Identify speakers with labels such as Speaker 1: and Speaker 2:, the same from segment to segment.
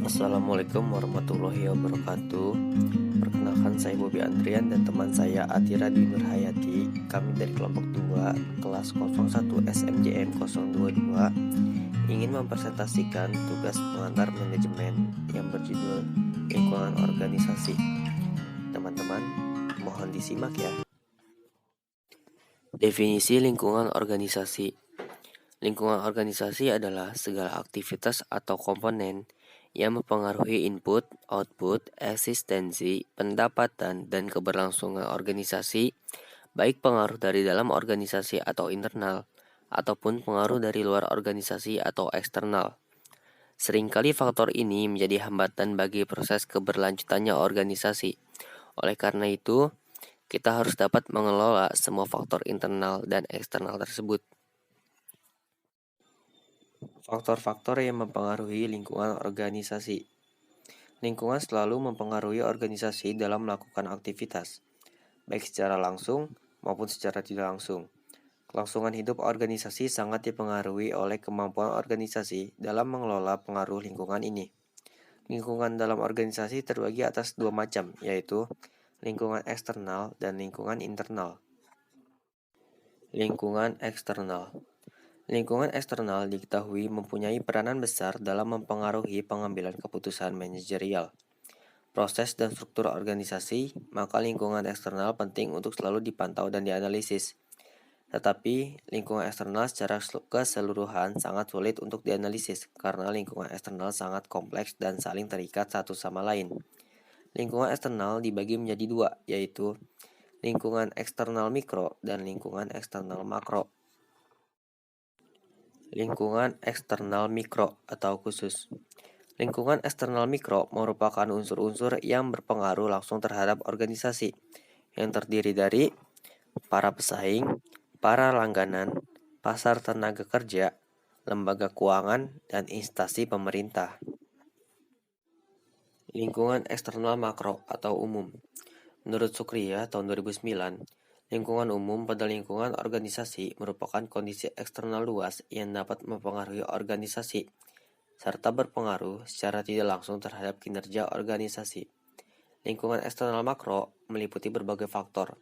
Speaker 1: Assalamualaikum warahmatullahi wabarakatuh. Perkenalkan, saya Bobi Andrian dan teman saya Atira Dwi Nurhayati. Kami dari kelompok 2 kelas 01 SMJM 022 ingin mempresentasikan tugas pengantar manajemen yang berjudul lingkungan organisasi. Teman-teman, mohon disimak ya. Definisi lingkungan organisasi. Lingkungan organisasi adalah segala aktivitas atau komponen yang mempengaruhi input, output, eksistensi, pendapatan, dan keberlangsungan organisasi, baik pengaruh dari dalam organisasi atau internal, ataupun pengaruh dari luar organisasi atau eksternal. Seringkali faktor ini menjadi hambatan bagi proses keberlanjutannya organisasi. Oleh karena itu, kita harus dapat mengelola semua faktor internal dan eksternal tersebut. Faktor-faktor yang mempengaruhi lingkungan organisasi. Lingkungan selalu mempengaruhi organisasi dalam melakukan aktivitas, baik secara langsung maupun secara tidak langsung. Kelangsungan hidup organisasi sangat dipengaruhi oleh kemampuan organisasi dalam mengelola pengaruh lingkungan ini. Lingkungan dalam organisasi terbagi atas dua macam, yaitu lingkungan eksternal dan lingkungan internal. Lingkungan eksternal. Lingkungan eksternal diketahui mempunyai peranan besar dalam mempengaruhi pengambilan keputusan manajerial, proses dan struktur organisasi, maka lingkungan eksternal penting untuk selalu dipantau dan dianalisis. Tetapi, lingkungan eksternal secara keseluruhan sangat sulit untuk dianalisis karena lingkungan eksternal sangat kompleks dan saling terikat satu sama lain. Lingkungan eksternal dibagi menjadi dua, yaitu lingkungan eksternal mikro dan lingkungan eksternal makro. Lingkungan eksternal mikro atau khusus. Lingkungan eksternal mikro merupakan unsur-unsur yang berpengaruh langsung terhadap organisasi, yang terdiri dari para pesaing, para langganan, pasar tenaga kerja, lembaga keuangan, dan instansi pemerintah. Lingkungan eksternal makro atau umum. Menurut Sukriya tahun 2009, lingkungan umum pada lingkungan organisasi merupakan kondisi eksternal luas yang dapat mempengaruhi organisasi, serta berpengaruh secara tidak langsung terhadap kinerja organisasi. Lingkungan eksternal makro meliputi berbagai faktor.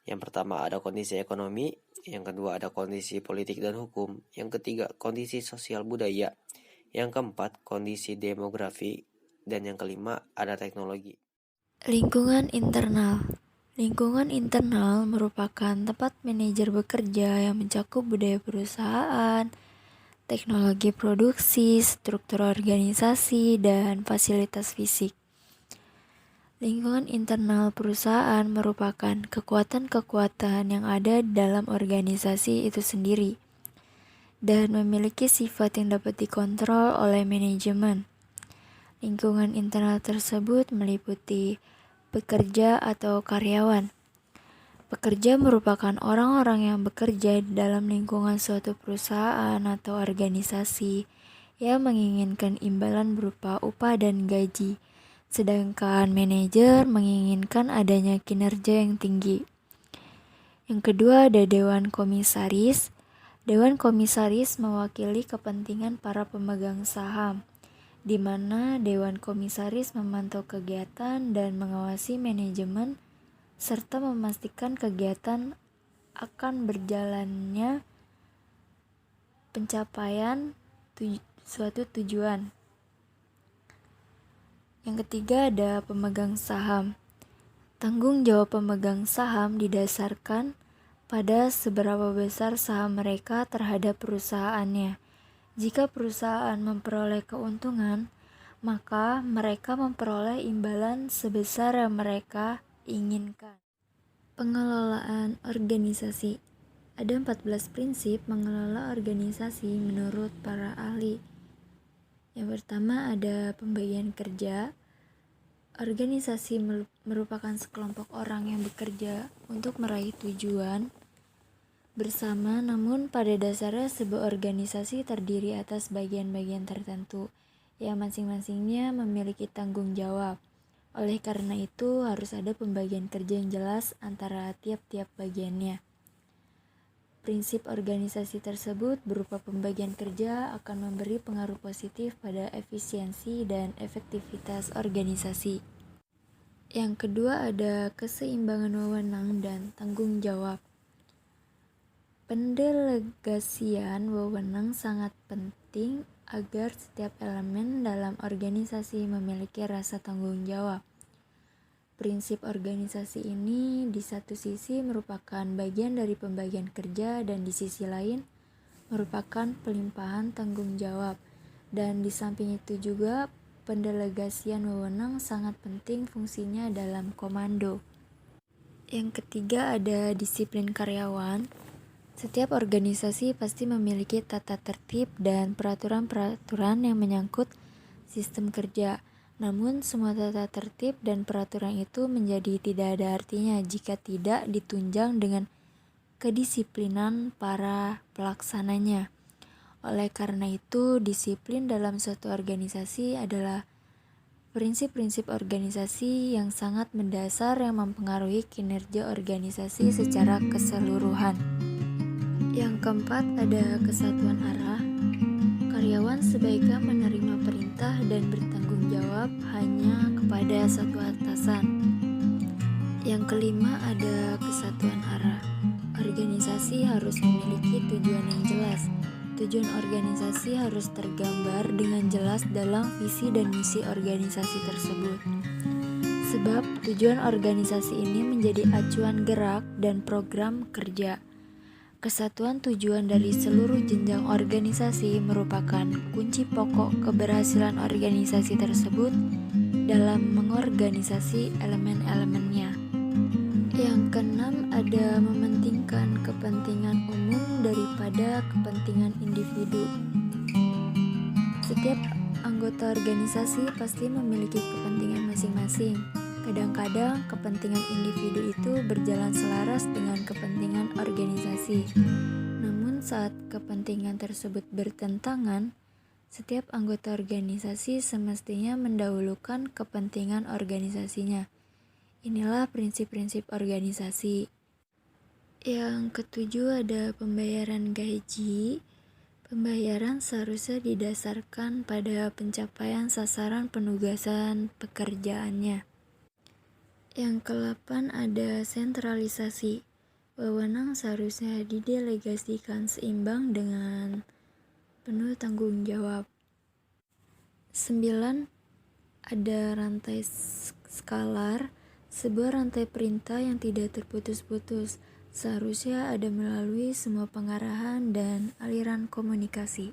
Speaker 1: Yang pertama ada kondisi ekonomi, yang kedua ada kondisi politik dan hukum, yang ketiga kondisi sosial budaya, yang keempat kondisi demografi, dan yang kelima ada teknologi.
Speaker 2: Lingkungan internal. Lingkungan internal merupakan tempat manajer bekerja yang mencakup budaya perusahaan, teknologi produksi, struktur organisasi, dan fasilitas fisik. Lingkungan internal perusahaan merupakan kekuatan-kekuatan yang ada dalam organisasi itu sendiri dan memiliki sifat yang dapat dikontrol oleh manajemen. Lingkungan internal tersebut meliputi pekerja atau karyawan. Pekerja merupakan orang-orang yang bekerja di dalam lingkungan suatu perusahaan atau organisasi yang menginginkan imbalan berupa upah dan gaji, sedangkan manajer menginginkan adanya kinerja yang tinggi. Yang kedua ada Dewan Komisaris. Dewan Komisaris mewakili kepentingan para pemegang saham, di mana Dewan Komisaris memantau kegiatan dan mengawasi manajemen serta memastikan kegiatan akan berjalannya pencapaian suatu tujuan. Yang ketiga ada pemegang saham. Tanggung jawab pemegang saham didasarkan pada seberapa besar saham mereka terhadap perusahaannya. Jika perusahaan memperoleh keuntungan, maka mereka memperoleh imbalan sebesar yang mereka inginkan. Pengelolaan organisasi. Ada 14 prinsip mengelola organisasi menurut para ahli. Yang pertama ada pembagian kerja. Organisasi merupakan sekelompok orang yang bekerja untuk meraih tujuan bersama, namun pada dasarnya sebuah organisasi terdiri atas bagian-bagian tertentu yang masing-masingnya memiliki tanggung jawab. Oleh karena itu harus ada pembagian kerja yang jelas antara tiap-tiap bagiannya. Prinsip organisasi tersebut berupa pembagian kerja akan memberi pengaruh positif pada efisiensi dan efektivitas organisasi. Yang kedua ada keseimbangan wewenang dan tanggung jawab. Pendelegasian wewenang sangat penting agar setiap elemen dalam organisasi memiliki rasa tanggung jawab. Prinsip organisasi ini di satu sisi merupakan bagian dari pembagian kerja dan di sisi lain merupakan pelimpahan tanggung jawab. Dan di samping itu juga pendelegasian wewenang sangat penting fungsinya dalam komando. Yang ketiga ada disiplin karyawan. Setiap organisasi pasti memiliki tata tertib dan peraturan-peraturan yang menyangkut sistem kerja. Namun semua tata tertib dan peraturan itu menjadi tidak ada artinya jika tidak ditunjang dengan kedisiplinan para pelaksananya. Oleh karena itu, disiplin dalam suatu organisasi adalah prinsip-prinsip organisasi yang sangat mendasar yang mempengaruhi kinerja organisasi secara keseluruhan. Yang keempat ada kesatuan arah. Karyawan sebaiknya menerima perintah dan bertanggung jawab hanya kepada satu atasan. Yang kelima ada kesatuan arah. Organisasi harus memiliki tujuan yang jelas. Tujuan organisasi harus tergambar dengan jelas dalam visi dan misi organisasi tersebut. Sebab tujuan organisasi ini menjadi acuan gerak dan program kerja. Kesatuan tujuan dari seluruh jenjang organisasi merupakan kunci pokok keberhasilan organisasi tersebut dalam mengorganisasi elemen-elemennya. Yang keenam ada mementingkan kepentingan umum daripada kepentingan individu. Setiap anggota organisasi pasti memiliki kepentingan masing-masing. Kadang-kadang kepentingan individu itu berjalan selaras dengan kepentingan organisasi. Namun saat kepentingan tersebut bertentangan, setiap anggota organisasi semestinya mendahulukan kepentingan organisasinya. Inilah prinsip-prinsip organisasi. Yang ketujuh ada pembayaran gaji. Pembayaran seharusnya didasarkan pada pencapaian sasaran penugasan pekerjaannya. Yang ke-8 ada sentralisasi. Wewenang seharusnya didelegasikan seimbang dengan penuh tanggung jawab. 9. Ada rantai skalar. Sebuah rantai perintah yang tidak terputus-putus seharusnya ada melalui semua pengarahan dan aliran komunikasi.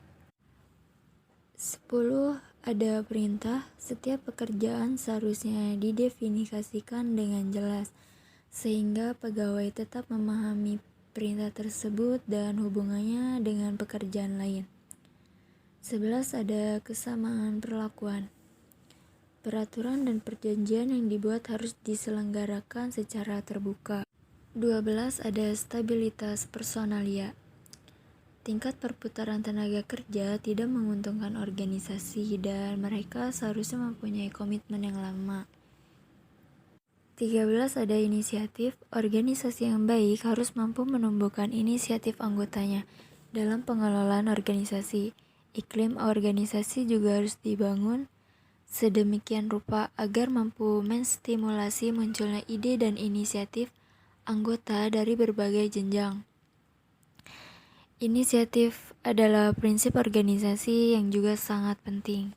Speaker 2: 10. Ada perintah. Setiap pekerjaan seharusnya didefinisikan dengan jelas sehingga pegawai tetap memahami perintah tersebut dan hubungannya dengan pekerjaan lain. 11. Ada kesamaan perlakuan. Peraturan dan perjanjian yang dibuat harus diselenggarakan secara terbuka. 12. Ada stabilitas personalia. Tingkat perputaran tenaga kerja tidak menguntungkan organisasi dan mereka seharusnya mempunyai komitmen yang lama. 13. Ada inisiatif. Organisasi yang baik harus mampu menumbuhkan inisiatif anggotanya dalam pengelolaan organisasi. Iklim organisasi juga harus dibangun sedemikian rupa agar mampu menstimulasi munculnya ide dan inisiatif anggota dari berbagai jenjang. Inisiatif adalah prinsip organisasi yang juga sangat penting.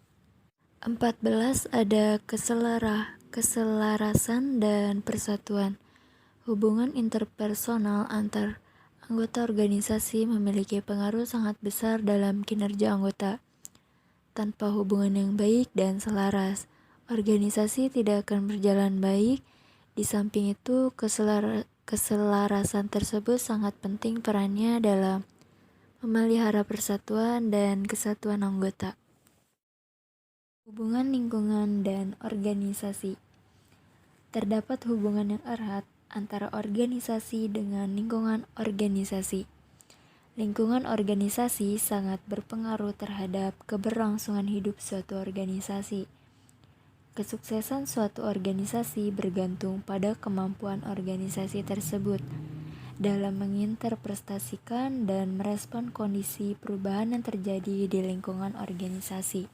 Speaker 2: 14. Ada keselarasan dan persatuan. Hubungan interpersonal antar anggota organisasi memiliki pengaruh sangat besar dalam kinerja anggota. Tanpa hubungan yang baik dan selaras, organisasi tidak akan berjalan baik. Di samping itu, keselarasan tersebut sangat penting perannya dalam memelihara persatuan dan kesatuan anggota. Hubungan lingkungan dan organisasi. Terdapat hubungan yang erat antara organisasi dengan lingkungan organisasi. Lingkungan organisasi sangat berpengaruh terhadap keberlangsungan hidup suatu organisasi. Kesuksesan suatu organisasi bergantung pada kemampuan organisasi tersebut dalam menginterpretasikan dan merespon kondisi perubahan yang terjadi di lingkungan organisasi.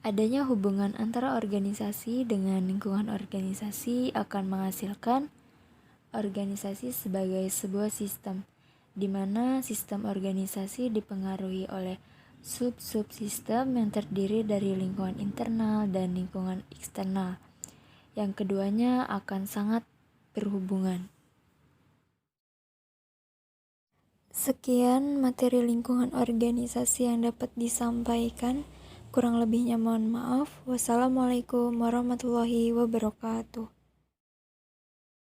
Speaker 2: Adanya hubungan antara organisasi dengan lingkungan organisasi akan menghasilkan organisasi sebagai sebuah sistem, di mana sistem organisasi dipengaruhi oleh sub-subsistem yang terdiri dari lingkungan internal dan lingkungan eksternal, yang keduanya akan sangat berhubungan. Sekian materi lingkungan organisasi yang dapat disampaikan. Kurang lebihnya mohon maaf. Wassalamualaikum warahmatullahi wabarakatuh.